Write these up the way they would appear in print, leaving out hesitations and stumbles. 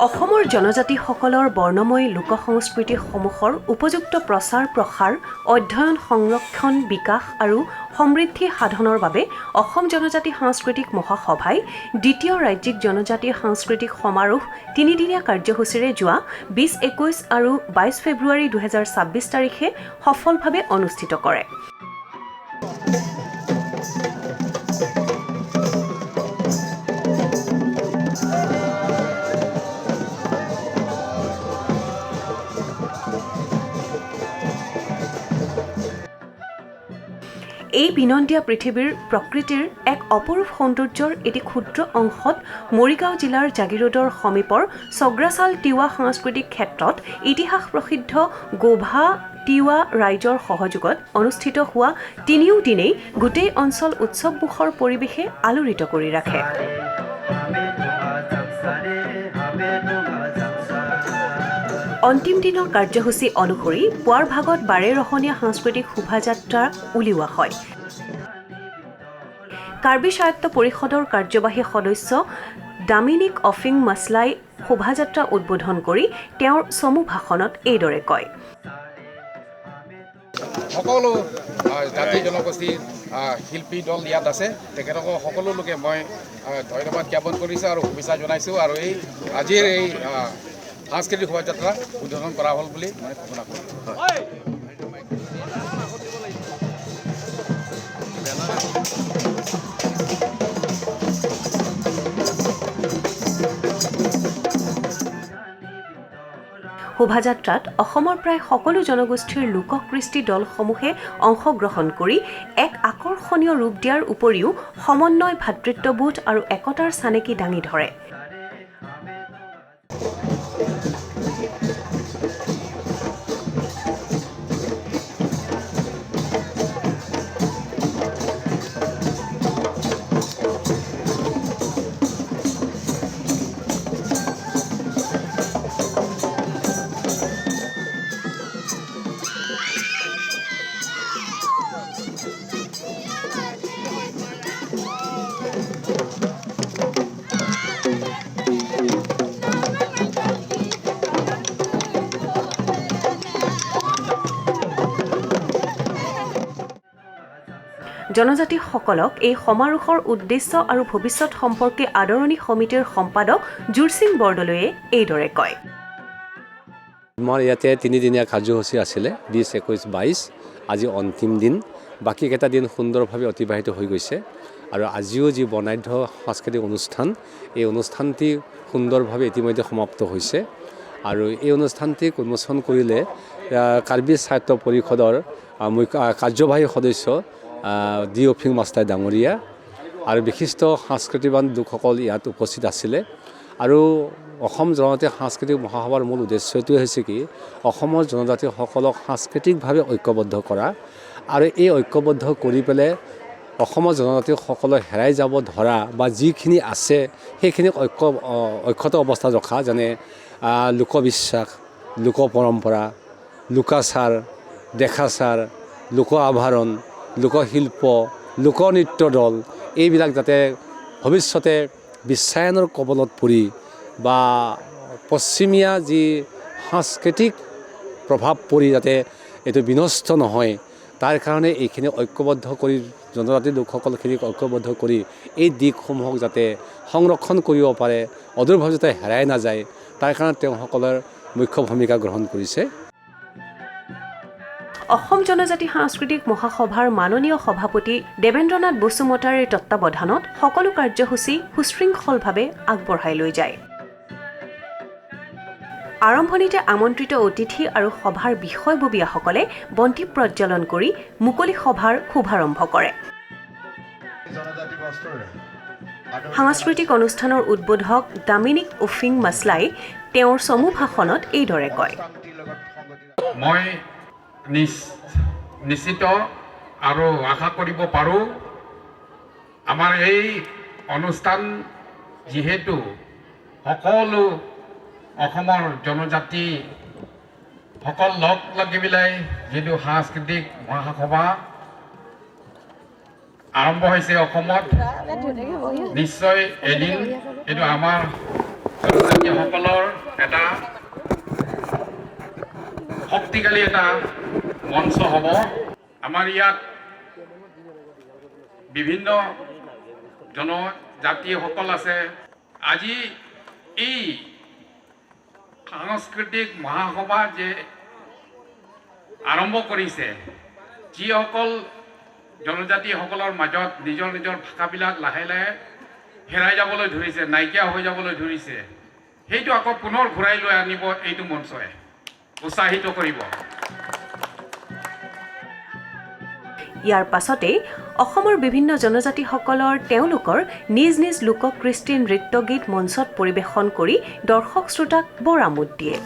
অসমৰ জনজাতিসকলৰ বৰ্ণময় লোকসংস্কৃতিসমূহৰ উপযুক্ত প্ৰচাৰ প্ৰসাৰ, অধ্যয়ন, সংৰক্ষণ, বিকাশ আৰু সমৃদ্ধি সাধনৰ বাবে অসম জনজাতি সাংস্কৃতিক মহাসভাই দ্বিতীয় ৰাজ্যিক জনজাতি সাংস্কৃতিক সমাৰোহ তিনিদিনীয়া কাৰ্যসূচীৰে যোৱা 20-21 আৰু 22 ফেব্ৰুৱাৰী 2026 তাৰিখে সফলভাৱে অনুষ্ঠিত কৰে। এই বিনন্দীয়া পৃথিৱীৰ প্ৰকৃতিৰ এক অপৰূপ সৌন্দৰ্যৰ এটি ক্ষুদ্ৰ অংশত মৰিগাঁও জিলাৰ জাগিৰোডৰ সমীপৰ ছগ্ৰাচাল তিৱা সাংস্কৃতিক ক্ষেত্ৰত ইতিহাস প্ৰসিদ্ধ গোভা তিৱা ৰাইজৰ সহযোগত অনুষ্ঠিত হোৱা তিনিও দিনেই গোটেই অঞ্চল উৎসৱমুখৰ পৰিৱেশে আলোড়িত কৰি ৰাখে। অন্তিম দিনৰ কাৰ্যসূচী অনুসৰি পুৱাৰ ভাগত 12 ৰহণীয়া সাংস্কৃতিক শোভাযাত্ৰা উলিওৱা হয়। কাৰ্বি স্বায়ত্ত পৰিষদৰ কাৰ্যবাহী সদস্য ডামিনিক অফিং মাছলাই শোভাযাত্ৰা উদ্বোধন কৰি তেওঁৰ চমু ভাষণত এইদৰে কয়। সকলো জাতি জনগোষ্ঠীৰ শিল্পী দল ইয়াত আছে, তেখেতসকল সকলো লোকে মই ধন্যবাদ জ্ঞাপন কৰিছোঁ আৰু শুভেচ্ছা জনাইছোঁ আৰু এই আজিৰ এই সাংস্কৃতিক শোভাযাত্ৰা উদ্বোধন কৰা হ'ল বুলি মই ঘোষণা কৰোঁ। শোভাযাত্ৰাত অসমৰ প্ৰায় সকলো জনগোষ্ঠীৰ লোককৃষ্টি দলসমূহে অংশগ্ৰহণ কৰি এক আকৰ্ষণীয় ৰূপ দিয়াৰ উপৰিও সমন্বয়, ভাতৃত্ববোধ আৰু একতাৰ চানেকি দাঙি ধৰে। জনজাতিসকলক এই সমাৰোহৰ উদ্দেশ্য আৰু ভৱিষ্যত সম্পৰ্কে আদৰণি সমিতিৰ সম্পাদক জুৰসিং বৰদলৈয়ে এইদৰে কয়। আমাৰ ইয়াতে তিনিদিনীয়া কাৰ্যসূচী আছিলে 20, 21, 22, আজি অন্তিম দিন। বাকীকেইটা দিন সুন্দৰভাৱে অতিবাহিত হৈ গৈছে আৰু আজিও যি বৰ্ণাঢ্য সাংস্কৃতিক অনুষ্ঠান, এই অনুষ্ঠানটি সুন্দৰভাৱে ইতিমধ্যে সমাপ্ত হৈছে আৰু এই অনুষ্ঠানটি উন্মোচন কৰিলে কাৰ্বি স্বায়ত্ত পৰিষদৰ কাৰ্যবাহী সদস্য ডি অফিং মাছলাই ডাঙৰীয়া আৰু বিশিষ্ট সাংস্কৃতিবান লোকসকল ইয়াত উপস্থিত আছিলে। আৰু অসম জনজাতি সাংস্কৃতিক মহাসভাৰ মূল উদ্দেশ্যটোৱে হৈছে কি, অসমৰ জনজাতিসকলক সাংস্কৃতিকভাৱে ঐক্যবদ্ধ কৰা আৰু এই ঐক্যবদ্ধ কৰি পেলাই অসমৰ জনজাতিসকলক হেৰাই যাব ধৰা বা যিখিনি আছে সেইখিনি অক্ষত অৱস্থাত ৰখা, যেনে লোকবিশ্বাস, লোক পৰম্পৰা, লোকাচাৰ, দেখাচাৰ, লোক আভৰণ, লোকশিল্প, লোকনৃত্য দল, এইবিলাক যাতে ভৱিষ্যতে বিশ্বায়নৰ কবলত পৰি বা পশ্চিমীয়া যি সাংস্কৃতিক প্ৰভাৱ পৰি যাতে এইটো বিনষ্ট নহয়, তাৰ কাৰণে এইখিনি ঐক্যবদ্ধ কৰি জনজাতি লোকসকলখিনিক ঐক্যবদ্ধ কৰি এই দিশসমূহক যাতে সংৰক্ষণ কৰিব পাৰে, অদূৰভাৱে যাতে হেৰাই নাযায়, তাৰ কাৰণে তেওঁসকলৰ মুখ্য ভূমিকা গ্ৰহণ কৰিছে। অসম জনজাতি সাংস্কৃতিক মহাসভাৰ মাননীয় সভাপতি দেৱেন্দ্ৰনাথ বসুমতাৰীৰ তত্বাৱধানত সকলো কাৰ্যসূচী সুশৃংখলভাৱে আগবঢ়াই লৈ যায়। আৰম্ভণিতে আমন্ত্ৰিত অতিথি আৰু সভাৰ বিষয়ববীয়াসকলে বন্তি প্ৰজ্বলন কৰি মুকলি সভাৰ শুভাৰম্ভ কৰে। সাংস্কৃতিক অনুষ্ঠানৰ উদ্বোধক ডামিনিক অফিং মাছলাই তেওঁৰ চমু ভাষণত এইদৰে কয়। মই নিশ্চিত আৰু আশা কৰিব পাৰোঁ, আমাৰ এই অনুষ্ঠান যিহেতু সকলো অসমৰ জনজাতি সকল লগ লাগি পেলাই যিটো সাংস্কৃতিক মহাসভা আৰম্ভ হৈছে অসমত, নিশ্চয় এদিন এইটো আমাৰ জনজাতীয়সকলৰ এটা শক্তিশালী এটা মঞ্চ হ'ব। আমাৰ ইয়াত বিভিন্ন জনজাতিসকল আছে। আজি এই সাংস্কৃতিক মহাসভা যে আৰম্ভ কৰিছে, যিসকল জনজাতিসকলৰ মাজত নিজৰ নিজৰ ভাষাবিলাক লাহে লাহে হেৰাই যাবলৈ ধৰিছে, নাইকিয়া হৈ যাবলৈ ধৰিছে, সেইটো আকৌ পুনৰ ঘূৰাই লৈ আনিব এইটো মঞ্চই, উৎসাহিত কৰিব। ইয়াৰ পাছতেই অসমৰ বিভিন্ন জনজাতিসকলৰ তেওঁলোকৰ নিজ নিজ লোককৃষ্টি নৃত্য গীত মঞ্চত পৰিৱেশন কৰি দৰ্শক শ্ৰোতাক বৰ আমোদ দিয়ে।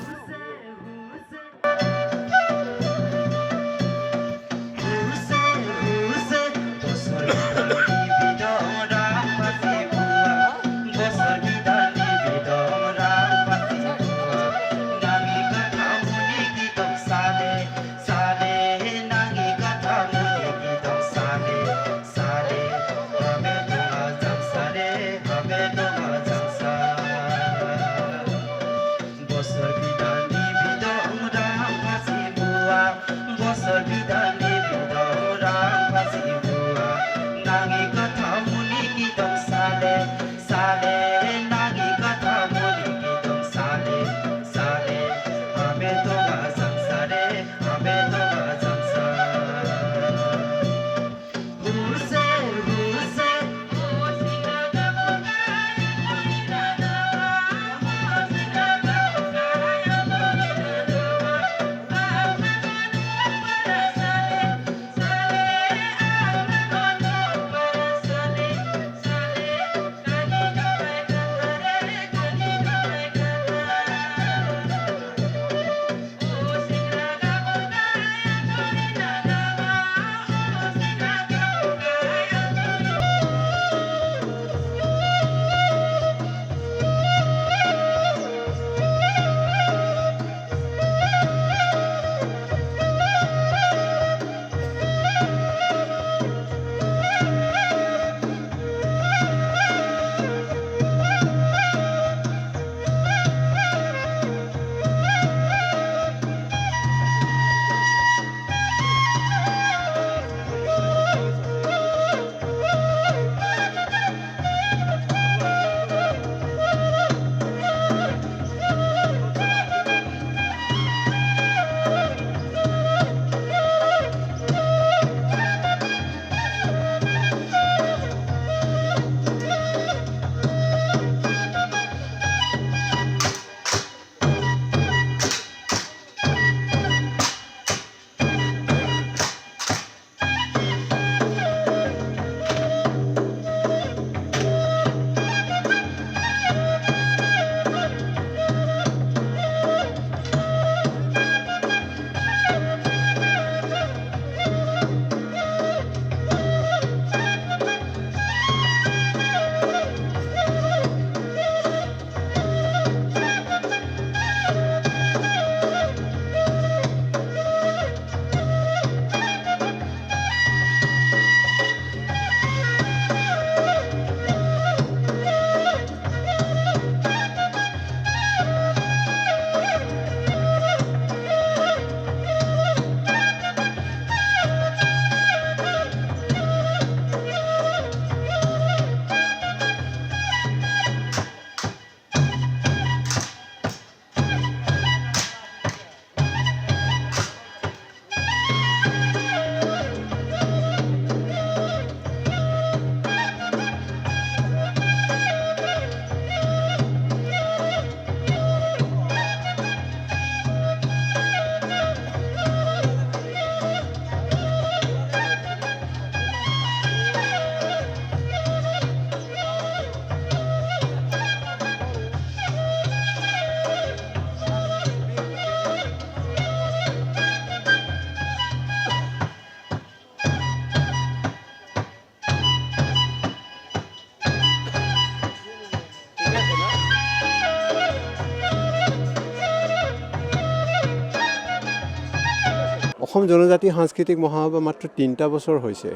অসম জনজাতি সাংস্কৃতিক মহাসভা মাত্ৰ ৩টা বছৰ হৈছে।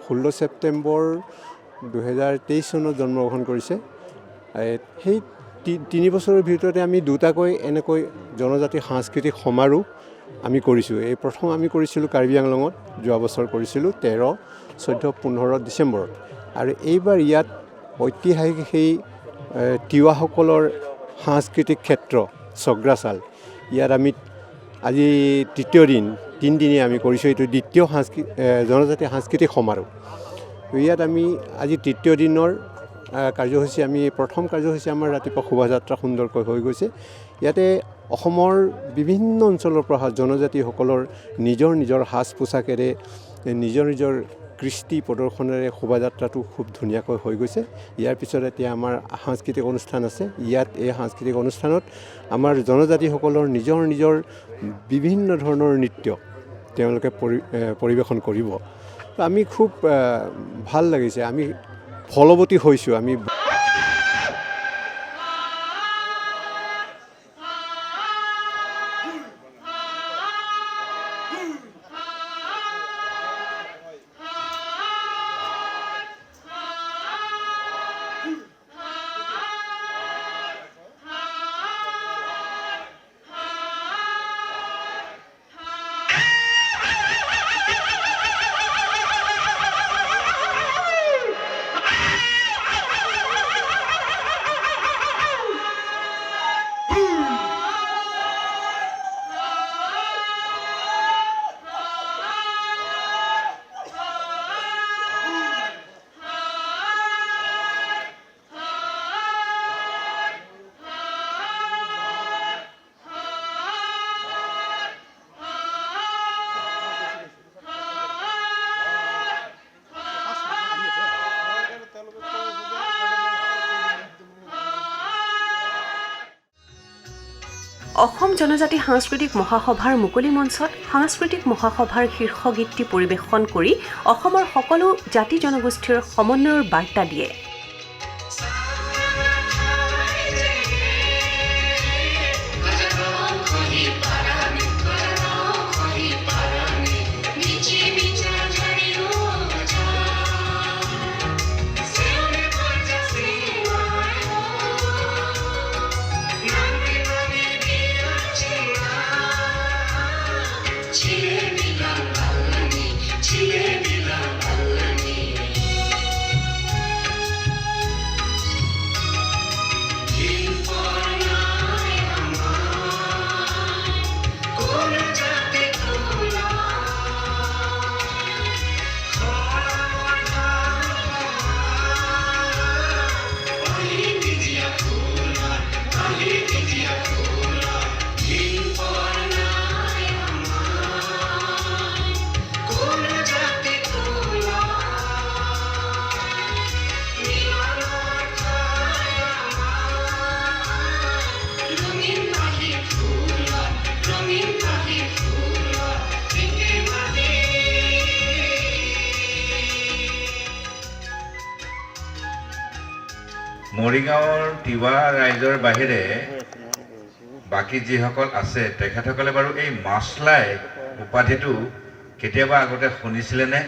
16 ছেপ্টেম্বৰ 2023 চনত জন্মগ্ৰহণ কৰিছে। সেই তিনি বছৰৰ ভিতৰতে আমি দুটাকৈ এনেকৈ জনজাতি সাংস্কৃতিক সমাৰোহ আমি কৰিছোঁ। এই প্ৰথম আমি কৰিছিলোঁ কাৰ্বি আংলঙত, যোৱা বছৰ কৰিছিলোঁ 13, 14, 15 ডিচেম্বৰত। আৰু এইবাৰ ইয়াত ঐতিহাসিক সেই তিৱাসকলৰ সাংস্কৃতিক ক্ষেত্ৰ চগ্ৰাচাল, ইয়াত আমি আজি তৃতীয় দিন, 3 দিনেই আমি কৰিছোঁ। এইটো দ্বিতীয় জনজাতি সাংস্কৃতিক সমাৰোহ। ইয়াত আমি আজি তৃতীয় দিনৰ কাৰ্যসূচী, প্ৰথম কাৰ্যসূচী আমাৰ ৰাতিপুৱা শোভাযাত্ৰা সুন্দৰকৈ হৈ গৈছে। ইয়াতে অসমৰ বিভিন্ন অঞ্চলৰ পৰা জনজাতিসকলৰ নিজৰ নিজৰ সাজ পোছাকেৰে, নিজৰ নিজৰ কৃষ্টি প্ৰদৰ্শনেৰে শোভাযাত্ৰাটো খুব ধুনীয়াকৈ হৈ গৈছে। ইয়াৰ পিছত এতিয়া আমাৰ সাংস্কৃতিক অনুষ্ঠান আছে। ইয়াত এই সাংস্কৃতিক অনুষ্ঠানত আমাৰ জনজাতিসকলৰ নিজৰ নিজৰ বিভিন্ন ধৰণৰ নৃত্য তেওঁলোকে পৰিৱেশন কৰিব। আমি খুব ভাল লাগিছে, আমি ফলৱতী হৈছোঁ। আমি অসম জনজাতি সাংস্কৃতিক মহাসভাৰ মুকলি মঞ্চত সাংস্কৃতিক মহাসভাৰ শীৰ্ষ গীতটি পৰিৱেশন কৰি অসমৰ সকলো জাতি জনগোষ্ঠীৰ সমন্বয়ৰ বাৰ্তা দিয়ে। মৰিগাঁৱৰ তিৱা ৰাইজৰ বাহিৰে বাকী যিসকল আছে তেখেতসকলে বাৰু এই মাছলাই উপাধিটো কেতিয়াবা আগতে শুনিছিলেনে?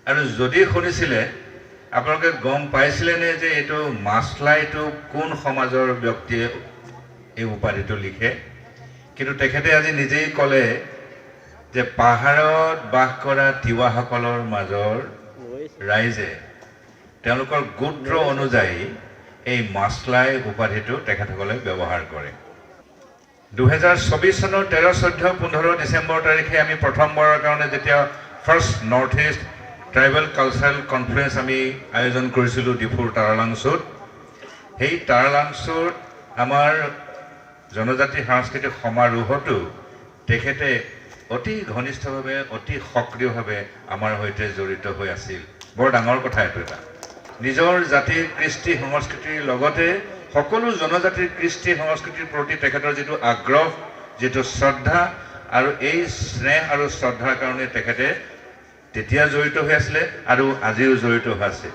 আৰু যদি শুনিছিলে আপোনালোকে গম পাইছিলেনে যে এইটো মাছলাইটো কোন সমাজৰ ব্যক্তিয়ে এই উপাধিটো লিখে? কিন্তু তেখেতে আজি নিজেই ক'লে যে পাহাৰত বাস কৰা তিৱাসকলৰ মাজৰ ৰাইজে তেওঁলোকৰ গোত্ৰ অনুযায়ী এই মাছলাই উপাধিটো তেখেতসকলে ব্যৱহাৰ কৰে। 2024 চনৰ 13, 14, 15 ডিচেম্বৰ তাৰিখে আমি প্ৰথমবাৰৰ কাৰণে যেতিয়া first north east tribal cultural conference আমি আয়োজন কৰিছিলোঁ ডিফুৰ তাৰালাংচুত, সেই তাৰালাংচুত আমাৰ জনজাতি সাংস্কৃতিক সমাৰোহতো তেখেতে অতি ঘনিষ্ঠভাৱে, অতি সক্ৰিয়ভাৱে আমাৰ সৈতে জড়িত হৈ আছিল। বৰ ডাঙৰ কথা এইটো এটা। নিজৰ জাতিৰ কৃষ্টি সংস্কৃতিৰ লগতে সকলো জনজাতিৰ কৃষ্টি সংস্কৃতিৰ প্ৰতি তেখেতৰ যিটো আগ্ৰহ, যিটো শ্ৰদ্ধা, আৰু এই স্নেহ আৰু শ্ৰদ্ধাৰ কাৰণে তেখেতে তেতিয়া জড়িত হৈ আছিলে আৰু আজিও জড়িত হৈ আছে।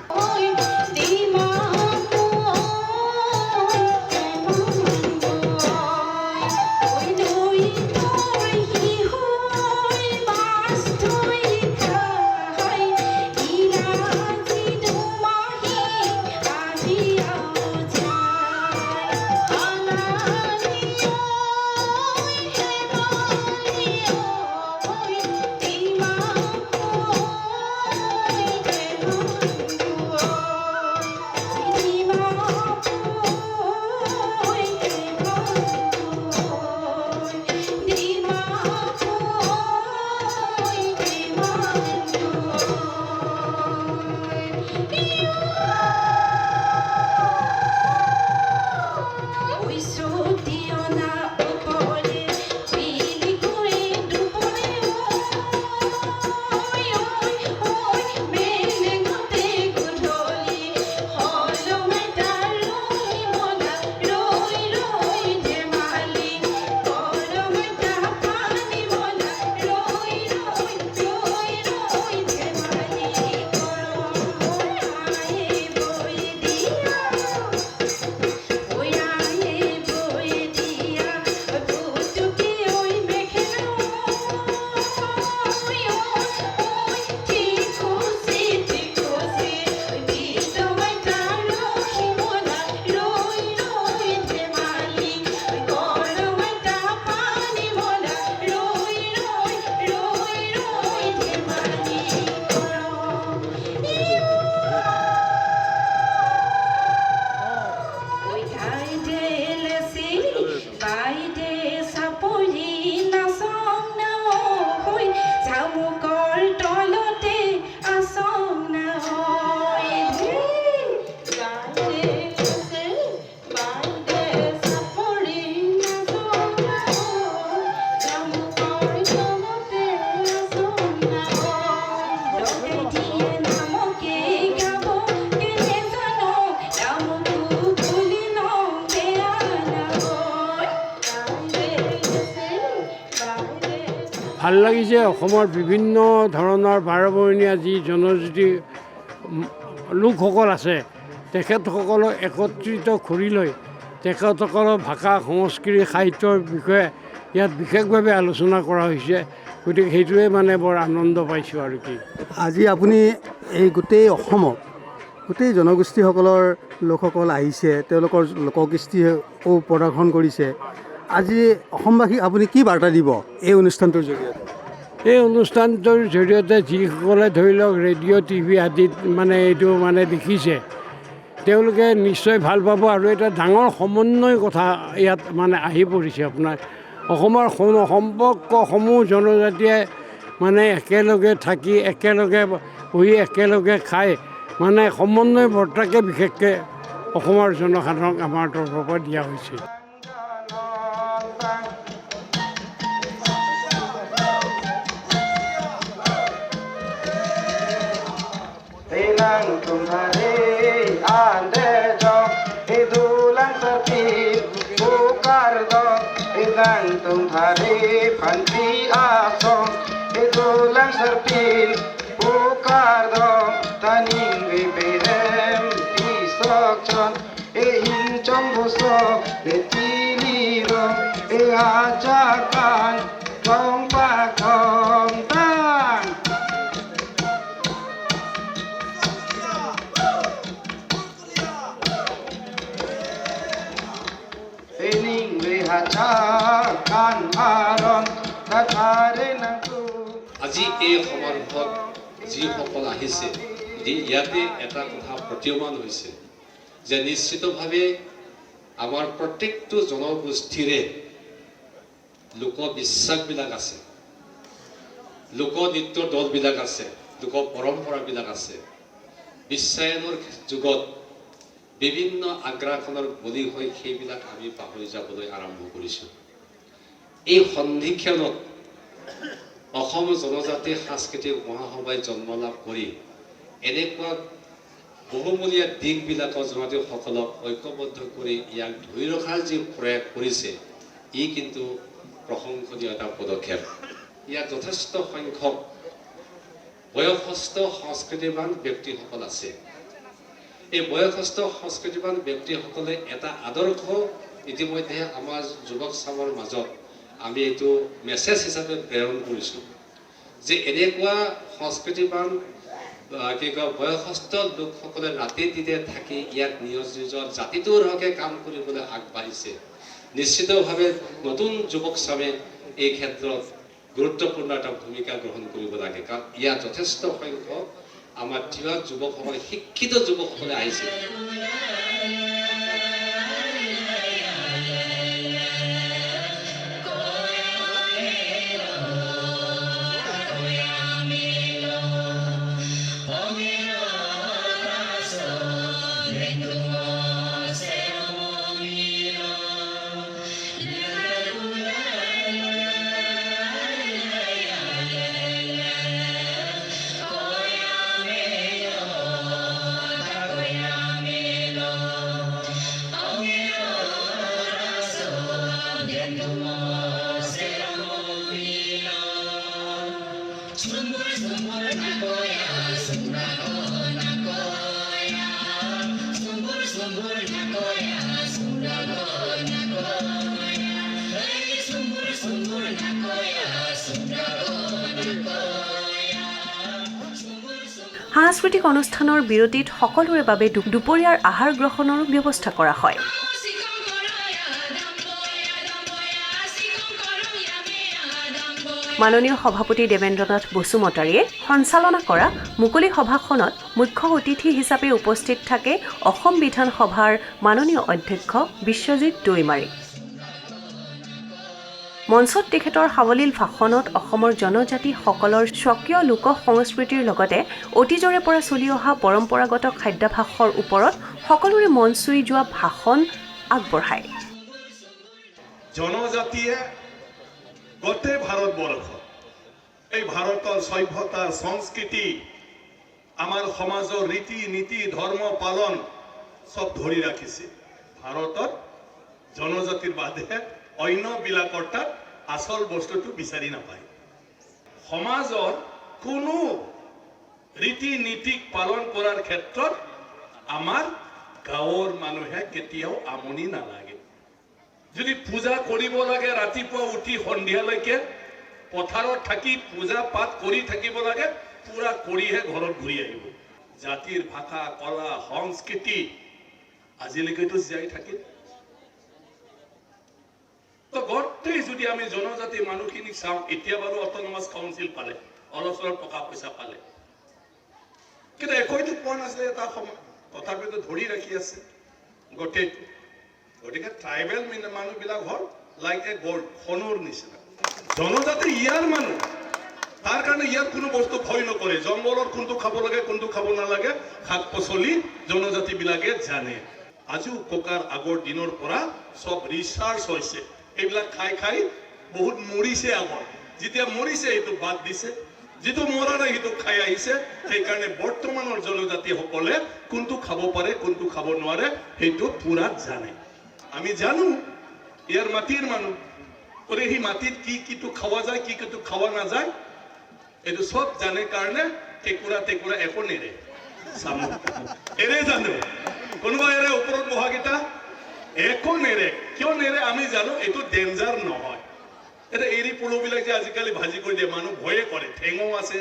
ভাল লাগিছে অসমৰ বিভিন্ন ধৰণৰ বাৰবৰণীয়া যি জনজাতি লোকসকল আছে তেখেতসকলক একত্ৰিত কৰি লৈ তেখেতসকলৰ ভাষা সংস্কৃতি সাহিত্যৰ বিষয়ে ইয়াত বিশেষভাৱে আলোচনা কৰা হৈছে গতিকে সেইটোৱে মানে বৰ আনন্দ পাইছোঁ আৰু কি আজি আপুনি এই গোটেই অসমত গোটেই জনগোষ্ঠীসকলৰ লোকসকল আহিছে তেওঁলোকৰ লোককৃষ্টিও প্ৰদৰ্শন কৰিছে আজি অসমবাসীক আপুনি কি বাৰ্তা দিব এই অনুষ্ঠানটোৰ জৰিয়তে এই অনুষ্ঠানটোৰ জৰিয়তে যিসকলে ধৰি লওক ৰেডিঅ' টিভি আদিত মানে এইটো মানে দেখিছে তেওঁলোকে নিশ্চয় ভাল পাব আৰু এটা ডাঙৰ সমন্বয় কথা ইয়াত মানে আহি পৰিছে আপোনাৰ অসমৰ সম্পৰ্কসমূহ জনজাতিয়ে মানে একেলগে থাকি একেলগে বহি একেলগে খাই মানে সমন্বয় বাৰ্তাকে বিশেষকৈ অসমৰ জনসাধাৰণক আমাৰ তৰফৰ পৰা দিয়া হৈছে तुम्हारे फंसी आसो इदुलन सरपील पुकार दो तनिंग बेरम इसोचन ए हिंचम बुसो ए तिलिरो ए आजाकान कम्पा कम्तान एनिंग बेहाचा আজি এই সমাৰোহত যিসকল আহিছে ইয়াতে এটা কথা প্ৰতীয়মান হৈছে যে নিশ্চিতভাৱে আমাৰ প্ৰত্যেকটো জনগোষ্ঠীৰে লোকবিশ্বাসবিলাক আছে লোকনৃত্যৰ দলবিলাক আছে লোক পৰম্পৰাবিলাক আছে বিশ্বায়নৰ যুগত বিভিন্ন আগ্ৰাসনৰ বলি হৈ সেইবিলাক আমি পাহৰি যাবলৈ আৰম্ভ কৰিছোঁ এই সন্ধিক্ষণত অসম জনজাতি সাংস্কৃতিক মহাসভাই জন্ম লাভ কৰি এনেকুৱা বহুমূলীয়া দিশবিলাকৰ জনজাতিসকলক ঐক্যবদ্ধ কৰি ইয়াক ধৰি ৰখাৰ যি প্ৰয়াস কৰিছে ই কিন্তু প্ৰশংসনীয় এটা পদক্ষেপ ইয়াত যথেষ্ট সংখ্যক বয়সস্থ সংস্কৃতিবান ব্যক্তিসকল আছে এই বয়সস্থ সংস্কৃতিবান ব্যক্তিসকলে এটা আদৰ্শ ইতিমধ্যে আমাৰ যুৱক চামৰ মাজত আমি এইটো মেছেজ হিচাপে প্ৰেৰণ কৰিছোঁ যে এনেকুৱা সংস্কৃতিবান কি কয় বয়সস্থ লোকসকলে ৰাতি দিনে থাকি ইয়াত নিজৰ জাতিটোৰ হকে কাম কৰিবলৈ আগবাঢ়িছে নিশ্চিতভাৱে নতুন যুৱক চামে এই ক্ষেত্ৰত গুৰুত্বপূৰ্ণ এটা ভূমিকা গ্ৰহণ কৰিব লাগে কাৰণ ইয়াত যথেষ্ট সংখ্যক আমাৰ থিয় যুৱকসকলে শিক্ষিত যুৱকসকলে আহিছে সাংস্কৃতিক অনুষ্ঠানৰ বিৰতিত সকলোৰে বাবে দুপৰীয়াৰ আহাৰ গ্ৰহণৰো ব্যৱস্থা কৰা হয় মাননীয় সভাপতি দেৱেন্দ্ৰনাথ বসুমতাৰীয়ে সঞ্চালনা কৰা মুকলি সভাখনত মুখ্য অতিথি হিচাপে উপস্থিত থাকে অসম বিধানসভাৰ মাননীয় অধ্যক্ষ বিশ্বজিৎ দৈমাৰী মঞ্চত তেখেতৰ সাৱলীল ভাষণত অসমৰ জনজাতিসকলৰ স্বকীয় লোক সংস্কৃতিৰ লগতে অতীজৰে পৰা চলি অহা পৰম্পৰাগত খাদ্যাভাসৰ ওপৰত সকলোৰে মন চুই যোৱা ভাষণ আগবঢ়ায় জনজাতিয়ে গোটেই ভাৰতবৰ্ষ এই ভাৰতৰ সভ্যতা সংস্কৃতি আমাৰ সমাজৰ ৰীতি নীতি ধৰ্ম পালন সব ধৰি ৰাখিছে ভাৰতত জনজাতিৰ বাদে অন্য বিলাকৰ তাত আসল বস্তুটো বিচাৰি নাপায় সমাজৰ কোনো ৰীতি নীতিক পালন কৰাৰ ক্ষেত্ৰত আমাৰ গাঁৱৰ মানুহে কেতিয়াও আমনি নালাগে। যদি পূজা কৰিব লাগে ৰাতিপুৱা উঠি সন্ধিয়ালৈকে পথাৰত থাকি পূজা পাঠ কৰি থাকিব লাগে, পুৰা কৰিহে ঘৰত ঘূৰি আহিব। জাতিৰ ভাষা, কলা, সংস্কৃতি আজিলৈকেতো জীয়াই থাকিল। তো গোটেই যদি আমি জনজাতি মানুহখিনিক চাওঁ, এতিয়া বাৰু অট'নমাছ কাউন্সিল পালে, অলপ চলপ টকা পইচা পালে, কিন্তু একোতো পোৱা নাছিলে এটা সময়, তথাপিতো ধৰি ৰাখি আছে গোটেইটো। গতিকে ট্ৰাইবেল মানুহবিলাক হ'ল লাইক এ গল্ড, সোণৰ নিচিনা। জনজাতি ইয়াৰ মানুহ, তাৰ কাৰণে ইয়াৰ কোনো বস্তু ভয় নকৰে। জংঘলৰ কোনটো খাব লাগে কোনটো খাব নালাগে শাক পাচলি জনজাতিবিলাকে জানে। আজিও ককাৰ আগৰ দিনৰ পৰা চব ৰিচাৰ্চ হৈছে। এইবিলাক খাই খাই বহুত মৰিছে আগত, যেতিয়া মৰিছে সেইটো বাদ দিছে, যিটো মৰা নাই সেইটো খাই আহিছে। সেইকাৰণে বৰ্তমানৰ জনজাতিসকলে কোনটো খাব পাৰে কোনটো খাব নোৱাৰে সেইটো পুৰা জানে। আমি জানো ইয়াৰ মাটিৰ মানুহ, গতিকে সেই মাটিত কি কিটো খাৱা যায় কি কিটো খাৱা নাযায় এইটো চব জানে কাৰণে টেকুৰা টেকুৰা একো নেৰে। এৰে জানো কোনোবা এৰে ওপৰত বহাকেইটা একো নেৰে। কিয় নেৰে আমি জানো, এইটো ডেঞ্জাৰ নহয়। এটা এৰি পলুবিলাক যে আজিকালি ভাজি কৰি দিয়ে, মানুহ ভয়ে কৰে, ঠেঙো আছে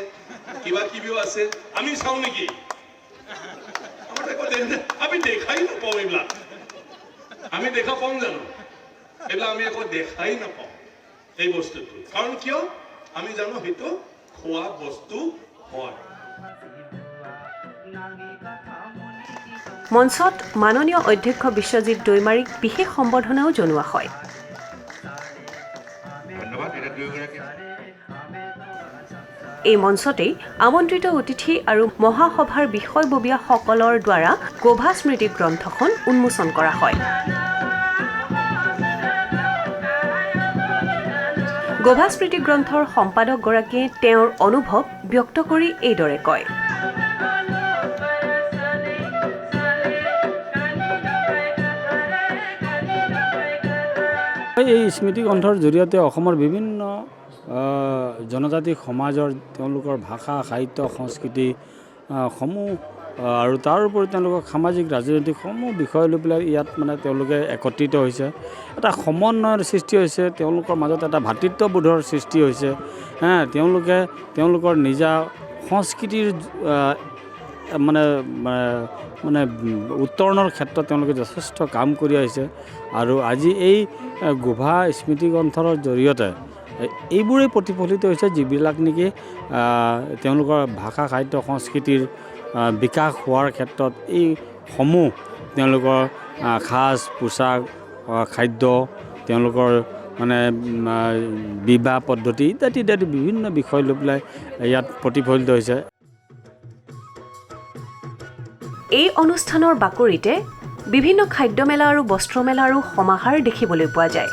কিবা কিবিও আছে। আমি চাওঁ নেকি? আমাৰ একো ডেঞ্জাৰ আমি দেখাই নাপাওঁ এইবিলাক। আমি দেখা পাওঁ জানো? এইবিলাক আমি একো দেখাই নাপাওঁ এই বস্তুটো। কাৰণ কিয়? আমি জানো সেইটো খোৱা বস্তু হয়। মঞ্চত মাননীয় অধ্যক্ষ বিশ্বজিৎ দৈমাৰীক বিশেষ সম্বৰ্ধনাও জনোৱা হয়। ধন্যবাদ। এটা দুয়োগৰাকী এই মঞ্চতেই আমন্ত্ৰিত অতিথি আৰু মহাসভাৰ বিষয়ববীয়াসকলৰ দ্বাৰা গোভা স্মৃতি গ্ৰন্থখন উন্মোচন কৰা হয়। গোভা স্মৃতি গ্ৰন্থৰ সম্পাদকগৰাকীয়ে তেওঁৰ অনুভৱ ব্যক্ত কৰি এইদৰে কয়। এই স্মৃতিগ্ৰন্থৰ জৰিয়তে অসমৰ বিভিন্ন জনজাতি সমাজৰ তেওঁলোকৰ ভাষা, সাহিত্য, সংস্কৃতি সমূহ আৰু তাৰ উপৰি তেওঁলোকৰ সামাজিক ৰাজনৈতিক সমূহ বিষয় লৈ পেলাই ইয়াত মানে তেওঁলোকে একত্ৰিত হৈছে। এটা সমন্বয়ৰ সৃষ্টি হৈছে, তেওঁলোকৰ মাজত এটা ভাতৃত্ববোধৰ সৃষ্টি হৈছে। তেওঁলোকে তেওঁলোকৰ নিজা সংস্কৃতিৰ মানে মানে উত্তৰণৰ ক্ষেত্ৰত তেওঁলোকে যথেষ্ট কাম কৰি আহিছে। আৰু আজি এই গোভা স্মৃতিগ্ৰন্থৰ জৰিয়তে এইবোৰেই প্ৰতিফলিত হৈছে যিবিলাক নেকি তেওঁলোকৰ ভাষা, সাহিত্য, সংস্কৃতিৰ বিকাশ হোৱাৰ ক্ষেত্ৰত এই সমূহ তেওঁলোকৰ সাজ পোছাক, খাদ্য, তেওঁলোকৰ মানে বিবাহ পদ্ধতি ইত্যাদি ইত্যাদি বিভিন্ন বিষয় লৈ পেলাই ইয়াত প্ৰতিফলিত হৈছে। এই অনুষ্ঠানৰ বাকৰিতে বিভিন্ন খাদ্যমেলা আৰু বস্ত্ৰমেলাৰো সমাহাৰ দেখিবলৈ পোৱা যায়।